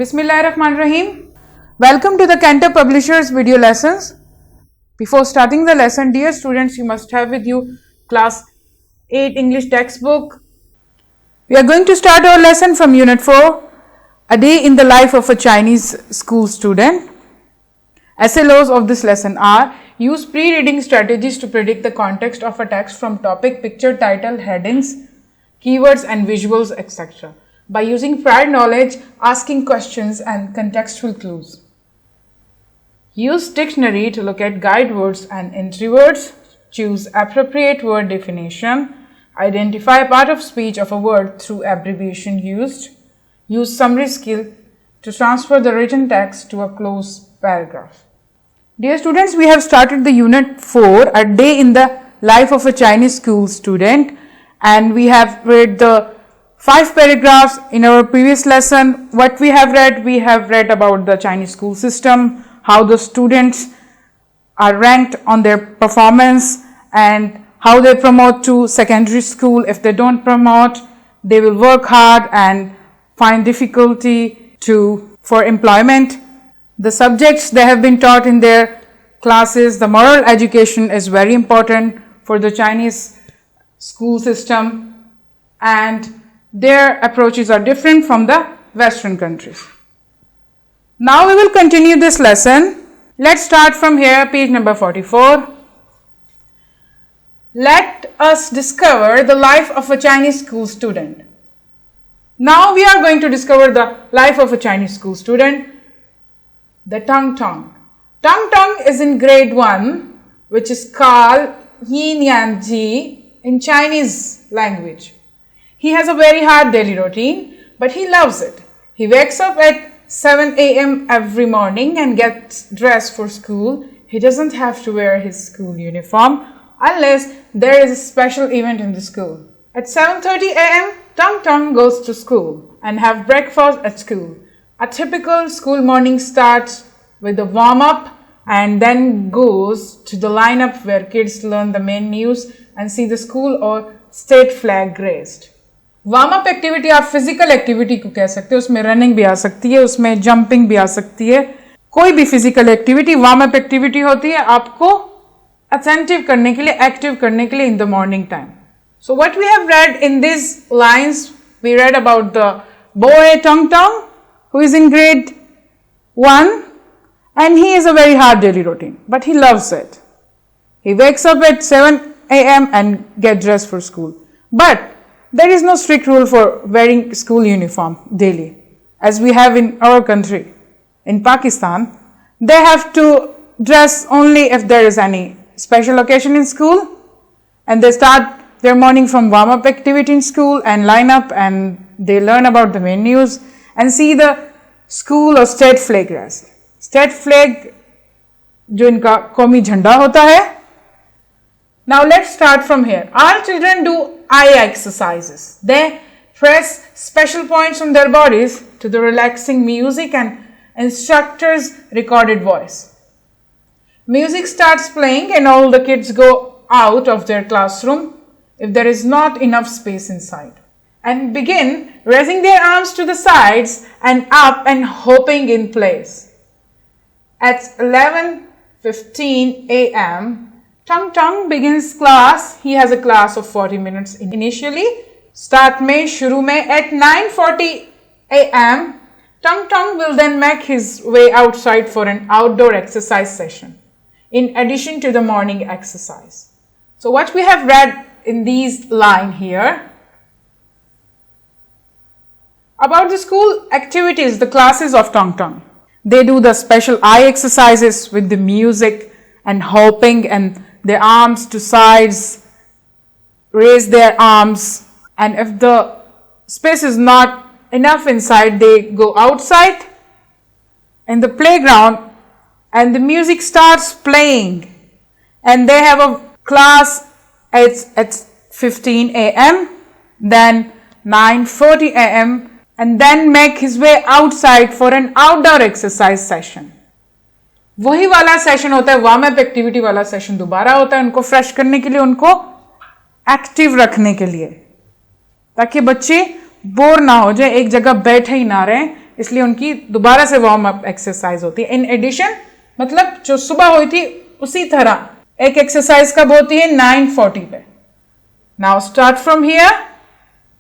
Bismillahirrahmanirrahim. Welcome to the Cantor Publishers video lessons. Before starting the lesson, dear students, you must have with you class 8 English textbook. We are going to start our lesson from unit 4, A Day in the Life of a Chinese School Student. Essay laws of this lesson are: use pre-reading strategies to predict the context of a text from topic, picture, title, headings, keywords and visuals, etc. by using prior knowledge, asking questions and contextual clues. Use dictionary to look at guide words and entry words. Choose appropriate word definition. Identify part of speech of a word through abbreviation used. Use summary skill to transfer the written text to a close paragraph. Dear students, we have started the unit 4, A Day in the Life of a Chinese School Student, and we have read the 5 paragraphs in our previous lesson. What we have read about the Chinese school system, how the students are ranked on their performance, and how they promote to secondary school. If they don't promote, they will work hard and find difficulty for employment. The subjects they have been taught in their classes, the moral education is very important for the Chinese school system, and their approaches are different from the Western countries. Now we will continue this lesson. Let's start from here, page number 44. Let us discover the life of a Chinese school student. Now we are going to discover the life of a Chinese school student, the Tang Tong. Tang Tong is in grade 1, which is called Yin Yang Ji in Chinese language. He has a very hard daily routine, but he loves it. He wakes up at 7 a.m. every morning and gets dressed for school. He doesn't have to wear his school uniform unless there is a special event in the school. At 7:30 a.m., Tang Tong goes to school and have breakfast at school. A typical school morning starts with a warm-up and then goes to the lineup where kids learn the main news and see the school or state flag raised. Warm up activity आप physical activity को कह सकते हैं, उसमें running भी आ सकती है, उसमें जंपिंग भी आ सकती है. कोई भी physical activity warm up activity होती है आपको अटेंटिव करने के लिए, एक्टिव करने के लिए in the morning time. So what we have read in this lines, we read about the boy Tung Tung who is in grade 1 and he is a very hard daily routine, but he loves it. He wakes up at 7 a.m. and gets dressed for school. But there is no strict rule for wearing school uniform daily, as we have in our country. In Pakistan, they have to dress only if there is any special occasion in school, and they start their morning from warm-up activity in school and line up and they learn about the main news and see the school or state flag raised. State flag जो इनका कौमी झंडा होता है. Now let's start from here. Our children do eye exercises. They press special points on their bodies to the relaxing music and instructor's recorded voice. Music starts playing and all the kids go out of their classroom if there is not enough space inside and begin raising their arms to the sides and up and hopping in place. At 11:15 a.m., Tang Tang begins class. He has a class of 40 minutes initially. Start में, शुरू में. At 9:40 a.m., Tang Tang will then make his way outside for an outdoor exercise session, in addition to the morning exercise. So what we have read in these line here about the school activities, the classes of Tang Tang. They do the special eye exercises with the music and hopping and their arms to sides, raise their arms, and if the space is not enough inside, they go outside in the playground and the music starts playing and they have a class at 15 a.m., then 9:40 a.m. and then make his way outside for an outdoor exercise session. वही वाला session होता है, warm up activity वाला session दोबारा होता है उनको fresh करने के लिए, उनको एक्टिव रखने के लिए, ताकि बच्चे बोर ना हो जाए, एक जगह बैठे ही ना रहें. इसलिए उनकी दोबारा से वार्म अप एक्सरसाइज होती है। इन एडिशन मतलब जो सुबह हुई थी उसी तरह एक एक्सरसाइज कब होती है 9:40 पे। Now start from here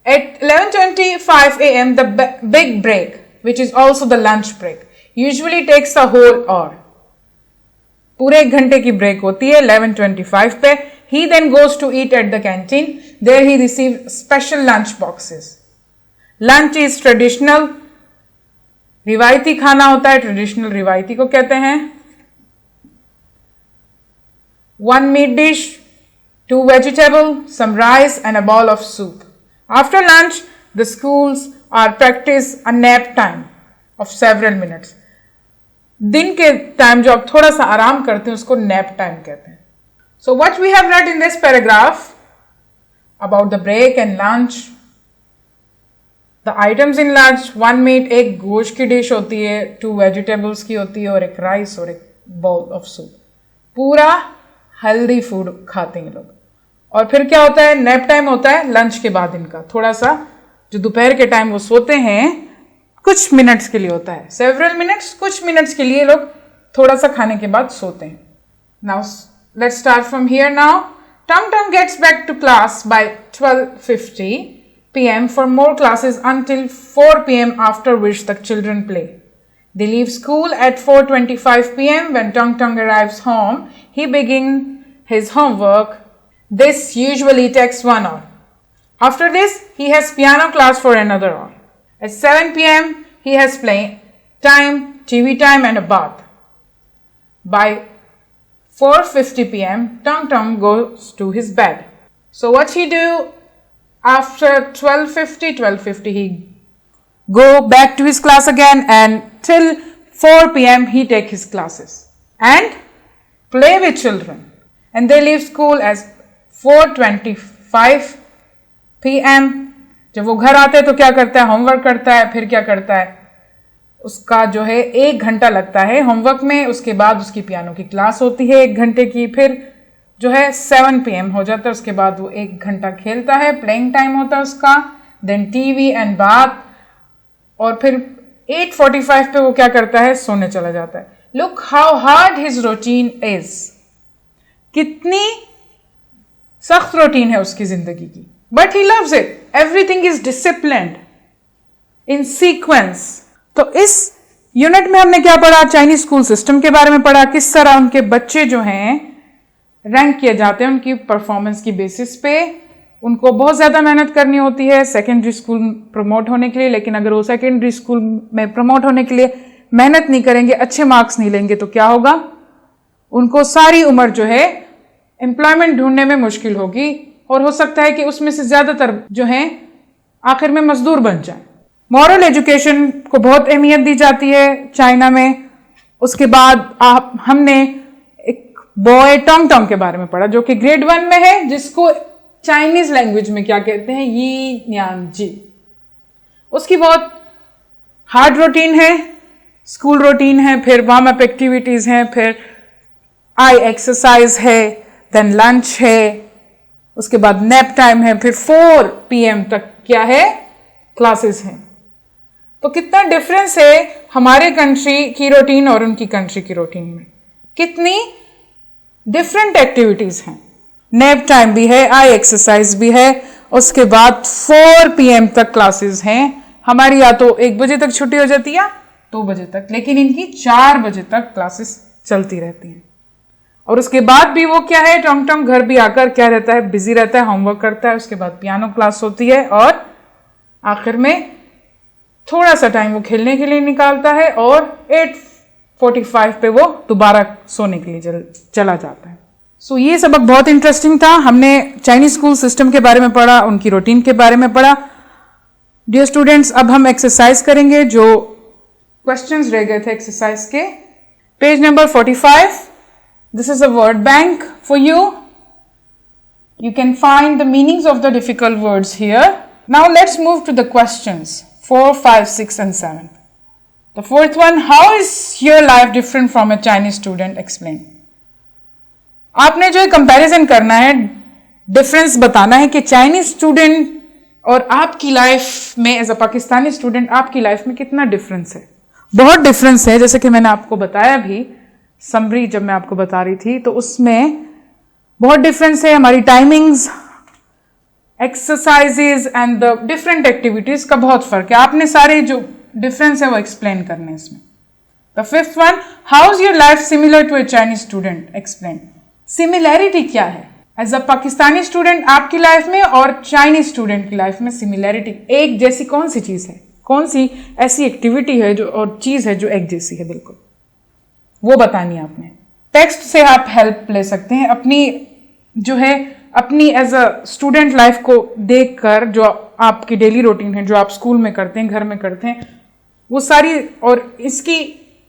at 11:25 AM the big break which is also the lunch break usually takes a whole hour। पूरे 1 घंटे की ब्रेक होती है 11:25 पे। He then goes to eat at the canteen. There he receives special lunch boxes. Lunch is traditional, रिवायती खाना होता है, ट्रेडिशनल रिवायती को कहते हैं। 1 meat dish, 2 vegetable, some rice and a bowl of soup. After lunch, the schools are practice a nap time of several minutes. दिन के टाइम जो आप थोड़ा सा आराम करते हैं उसको नैप टाइम कहते हैं। So what we have read in this paragraph about the break and lunch, the items in lunch, 1 meat, एक गोश्त की डिश होती है, 2 वेजिटेबल्स की होती है और एक राइस और एक बाउल ऑफ सूप। पूरा हेल्दी फूड खाते हैं लोग। और फिर क्या होता है, नैप टाइम होता है लंच के बाद इनका, थोड़ा सा जो दोपहर के टाइम वो सोते हैं कुछ मिनट्स के लिए होता है, सेवरल मिनट्स, कुछ मिनट्स के लिए लोग थोड़ा सा खाने के बाद सोते हैं। Now let's start from here. Now Tung Tung gets back to class by 12:50 PM for more classes until 4 PM, after which the children play. They leave school at 4:25 PM. When Tong Tong arrives home, he begins his homework. This usually takes 1 hour. After this, he has piano class for another hour. At 7 PM, he has playing time, TV time and a bath. By 4:50 PM, Tong Tong goes to his bed. So what he do after 12:50 he go back to his class again, and till 4 PM he take his classes and play with children, and they leave school as 4:25 PM. जब वो घर आते हैं तो क्या करता है, homework करता है। फिर क्या करता है, उसका जो है 1 घंटा लगता है होमवर्क में, उसके बाद उसकी पियानो की क्लास होती है 1 घंटे की। फिर जो है 7 PM हो जाता है, उसके बाद वो 1 घंटा खेलता है, प्लेइंग टाइम होता है उसका। देन टीवी एंड बाथ, और फिर 8:45 पे वो क्या करता है, सोने चला जाता है। Look how hard his routine is, कितनी सख्त रूटीन है उसकी जिंदगी की, but he loves it. Everything is disciplined in sequence. तो इस यूनिट में हमने क्या पढ़ा, चाइनीज स्कूल सिस्टम के बारे में पढ़ा, किस तरह उनके बच्चे जो हैं रैंक किए जाते हैं उनकी परफॉर्मेंस की बेसिस पे। उनको बहुत ज़्यादा मेहनत करनी होती है सेकेंडरी स्कूल प्रमोट होने के लिए, लेकिन अगर वो सेकेंडरी स्कूल में प्रमोट होने के लिए मेहनत नहीं करेंगे, अच्छे मार्क्स नहीं लेंगे, तो क्या होगा, उनको सारी उम्र जो है एम्प्लॉयमेंट ढूंढने में मुश्किल होगी, और हो सकता है कि उसमें से ज़्यादातर जो हैं आखिर में मजदूर बन जाए। मॉरल एजुकेशन को बहुत अहमियत दी जाती है चाइना में। उसके बाद हमने बॉय टोंग टोंग के बारे में पढ़ा, जो कि ग्रेड 1 में है, जिसको चाइनीज लैंग्वेज में क्या कहते हैं, यी न्यान जी। उसकी बहुत हार्ड रूटीन है, स्कूल रूटीन है, फिर वार्म अप एक्टिविटीज हैं, फिर आई एक्सरसाइज है, देन लंच है, उसके बाद नैप टाइम है, फिर 4 PM तक क्या है, क्लासेस हैं। तो कितना डिफरेंस है हमारे कंट्री की रूटीन और उनकी कंट्री की रूटीन में, कितनी डिफरेंट एक्टिविटीज हैं। नैप टाइम भी है, आई एक्सरसाइज भी है, उसके बाद 4 PM तक क्लासेस हैं। हमारी या तो 1 बजे तक छुट्टी हो जाती है या 2 बजे तक, लेकिन इनकी 4 बजे तक क्लासेस चलती रहती हैं। और उसके बाद भी वो क्या है, टोंग टोंग घर भी आकर क्या रहता है, बिजी रहता है, होमवर्क करता है, उसके बाद पियानो क्लास होती है, और आखिर में थोड़ा सा टाइम वो खेलने के लिए निकालता है, और 8:45 पे वो दोबारा सोने के लिए चला जाता है। सो ये सबक बहुत इंटरेस्टिंग था। हमने चाइनीज स्कूल सिस्टम के बारे में पढ़ा, उनकी रूटीन के बारे में पढ़ा। डियर स्टूडेंट्स, अब हम एक्सरसाइज करेंगे, जो क्वेश्चंस रह गए थे एक्सरसाइज के। Page number 45, this is a word bank for you. You can find the meanings of the difficult words here. Now let's move to the questions 4, 5, 6 and 7. The fourth one, how is your life different from a Chinese student? Explain. आपने जो comparison करना है, difference बताना है कि Chinese student और आपकी life में एज अ पाकिस्तानी स्टूडेंट आपकी लाइफ में कितना डिफरेंस है? बहुत डिफरेंस है। जैसे कि मैंने आपको बताया भी, समरी जब मैं आपको बता रही थी तो उसमें बहुत डिफरेंस है। हमारी timings, exercises and the different activities का बहुत फर्क है। आपने सारे जो डिफरेंस है वो एक्सप्लेन करने इसमें। The fifth one, how is your life similar to a Chinese student? Explain. Similarity क्या है एज अ पाकिस्तानी स्टूडेंट आपकी लाइफ में और चाइनीज स्टूडेंट की लाइफ में? सिमिलैरिटी एक जैसी कौन सी चीज है, कौन सी ऐसी एक्टिविटी है जो और चीज है जो एक जैसी है बिल्कुल, वो बतानी है आपने। टेक्स्ट से आप हेल्प ले सकते हैं अपनी जो है अपनी एज अ स्टूडेंट लाइफ को देखकर, जो आपकी डेली रूटीन है, जो आप स्कूल में करते हैं, घर में करते हैं, वो सारी और इसकी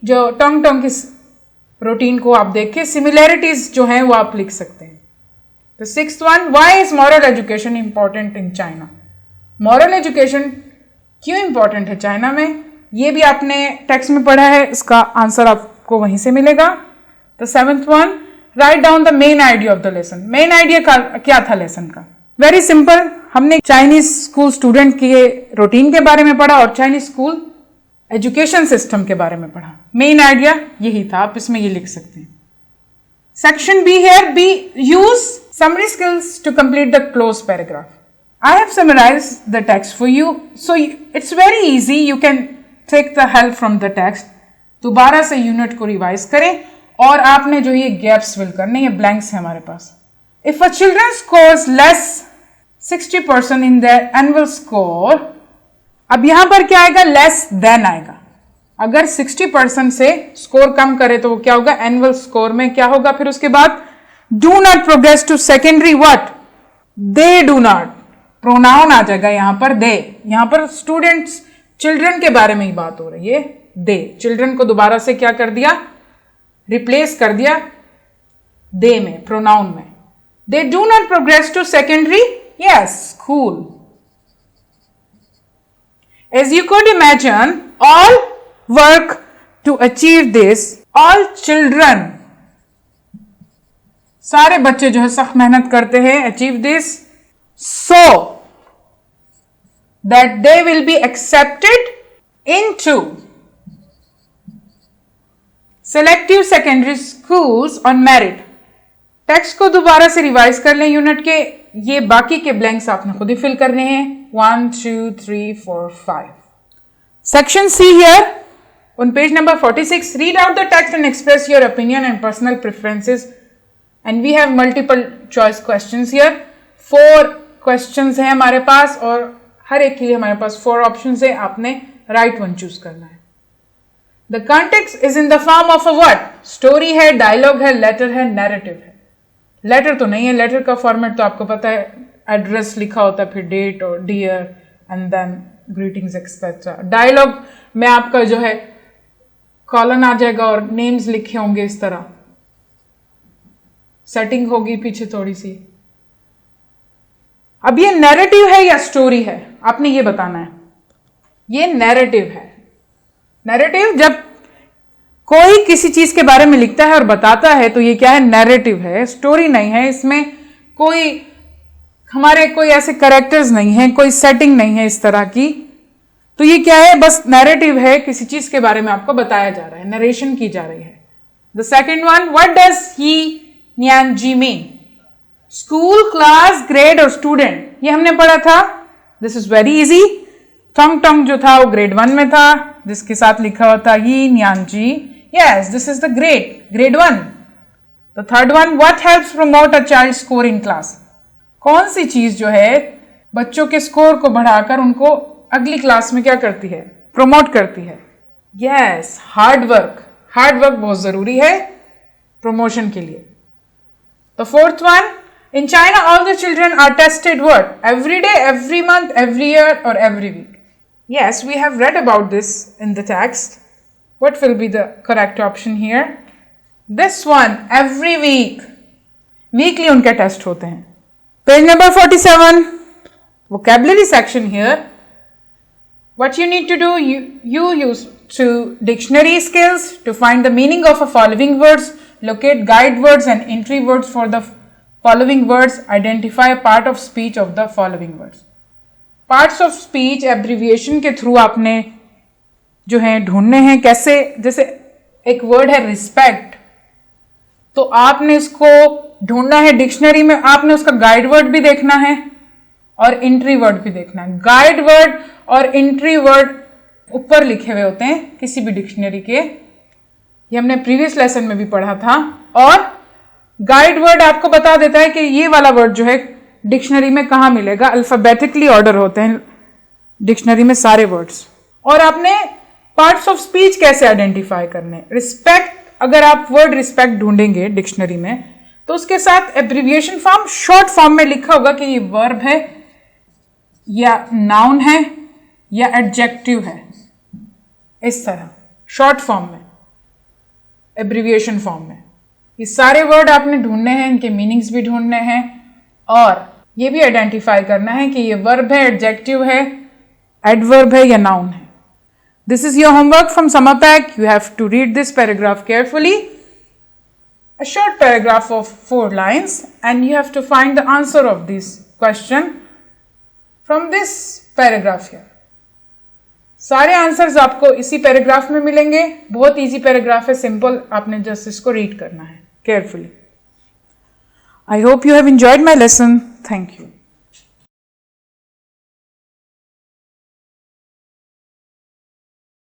जो टंग की रूटीन को आप देख के सिमिलैरिटीज जो हैं वो आप लिख सकते हैं। The sixth one, why is moral education important in China? Moral education क्यों इंपॉर्टेंट है चाइना में? ये भी आपने टेक्स्ट में पढ़ा है, इसका आंसर आपको वहीं से मिलेगा। The seventh one, write down the main idea of the lesson. Main idea क्या था लेसन का? वेरी सिंपल, हमने चाइनीज स्कूल स्टूडेंट के रूटीन के बारे में पढ़ा और चाइनीज स्कूल एजुकेशन सिस्टम के बारे में पढ़ा। मेन आइडिया यही था, आप इसमें ये लिख सकते हैं। Section B here, B use summary skills to complete the cloze paragraph. I have summarized the text for you, so it's very easy. You can take the help from the text. दोबारा से unit को revise करें और आपने जो ये gaps fill करने, ये ब्लैंक्स है हमारे पास। If a children scores less 60% in their annual score, अब यहां पर क्या आएगा? लेस देन आएगा। अगर 60% से स्कोर कम करे तो वो क्या होगा? एनुअल स्कोर में क्या होगा? फिर उसके बाद do not progress to secondary what? They do not, pronoun आ जाएगा यहां पर दे। यहां पर स्टूडेंट्स, चिल्ड्रन के बारे में ही बात हो रही है। दे, चिल्ड्रन को दोबारा से क्या कर दिया? रिप्लेस कर दिया दे में, प्रोनाउन में। They do not progress to secondary, yes, school. As you could imagine, all work to achieve this. All children, सारे बच्चे जो है सख्त मेहनत करते हैं achieve this, so that they will be accepted into selective secondary schools on merit. Text को दोबारा से रिवाइज कर लें यूनिट के। ये बाकी के ब्लैंक्स आपने खुद ही फिल करने हैं। 1 2 3 4 5। Section see here on page number 46, read out the text and express your opinion and personal preferences. And we have multiple choice questions here. 4 questions हैं हमारे पास और हर एक के लिए हमारे पास 4 options है। आपने right one choose करना है। The context is in the form of a what? Story है, dialogue है, letter है, narrative है। लेटर तो नहीं है, लेटर का फॉर्मेट तो आपको पता है, एड्रेस लिखा होता है, फिर डेट और dear and then greetings etcetera. Dialogue में आपका जो है कॉलन आ जाएगा और नेम्स लिखे होंगे, इस तरह सेटिंग होगी पीछे थोड़ी सी। अब ये नैरेटिव है या स्टोरी है, आपने ये बताना है। ये नैरेटिव है। नैरेटिव जब कोई किसी चीज के बारे में लिखता है और बताता है तो ये क्या है? नैरेटिव है, स्टोरी नहीं है। इसमें कोई हमारे कोई ऐसे कैरेक्टर्स नहीं है, कोई सेटिंग नहीं है इस तरह की। तो ये क्या है? बस नैरेटिव है, किसी चीज के बारे में आपको बताया जा रहा है, नरेशन की जा रही है। The second one, what does he न्यान जी मीन? स्कूल, क्लास, ग्रेड और स्टूडेंट, ये हमने पढ़ा था। This is very easy. Tongue tongue जो था वो ग्रेड 1 में था, जिसके साथ लिखा हुआ था ही न्यान जी। Yes, this is the grade 1. The third one, what helps promote a child's score in class? कौन सी चीज जो है बच्चों के स्कोर को बढ़ाकर उनको अगली क्लास में क्या करती है? प्रमोट करती है। Yes, hard work. Hard work बहुत जरूरी है प्रमोशन के लिए। The fourth one, in China all the children are tested what? Every day, every month, every year or every week? Yes, we have read about this in the text. What will be the correct option here? This one, every week. Weekly उनके test होते हैं। Page number 47, vocabulary section here. What you need to do, you use to dictionary skills to find the meaning of a following words, locate guide words and entry words for the following words, identify a part of speech of the following words. Parts of speech abbreviation के through आपने जो है ढूंढने हैं। कैसे? जैसे एक word है रिस्पेक्ट, तो आपने इसको ढूंढना है डिक्शनरी में, आपने उसका गाइड वर्ड भी देखना है और एंट्री वर्ड भी देखना है। गाइड वर्ड और एंट्री वर्ड ऊपर लिखे हुए होते हैं किसी भी डिक्शनरी के, ये हमने प्रीवियस लेसन में भी पढ़ा था। और गाइड वर्ड आपको बता देता है कि ये वाला वर्ड जो है डिक्शनरी में कहाँ मिलेगा। अल्फाबेटिकली ऑर्डर होते हैं डिक्शनरी में सारे वर्ड्स। और आपने पार्ट्स ऑफ स्पीच कैसे आइडेंटिफाई करने। रिस्पेक्ट, अगर आप वर्ड रिस्पेक्ट ढूंढेंगे डिक्शनरी में तो उसके साथ एब्रीविएशन फॉर्म शॉर्ट फॉर्म में लिखा होगा कि ये वर्ब है या नाउन है या एडजेक्टिव है, इस तरह शॉर्ट फॉर्म में, एब्रीविएशन फॉर्म में। ये सारे वर्ड आपने ढूंढने हैं, इनके मीनिंग्स भी ढूंढने हैं और ये भी आइडेंटिफाई करना है कि ये वर्ब है, एडजेक्टिव है, एडवर्ब है या नाउन है। This is your homework from Summer Pack. You have to read this paragraph carefully. A short paragraph of 4 lines, and you have to find the answer of this question from this paragraph here. सारे answers आपको इसी paragraph में मिलेंगे। बहुत easy paragraph है, simple, आपने just इसको read करना है carefully. I hope you have enjoyed my lesson. Thank you.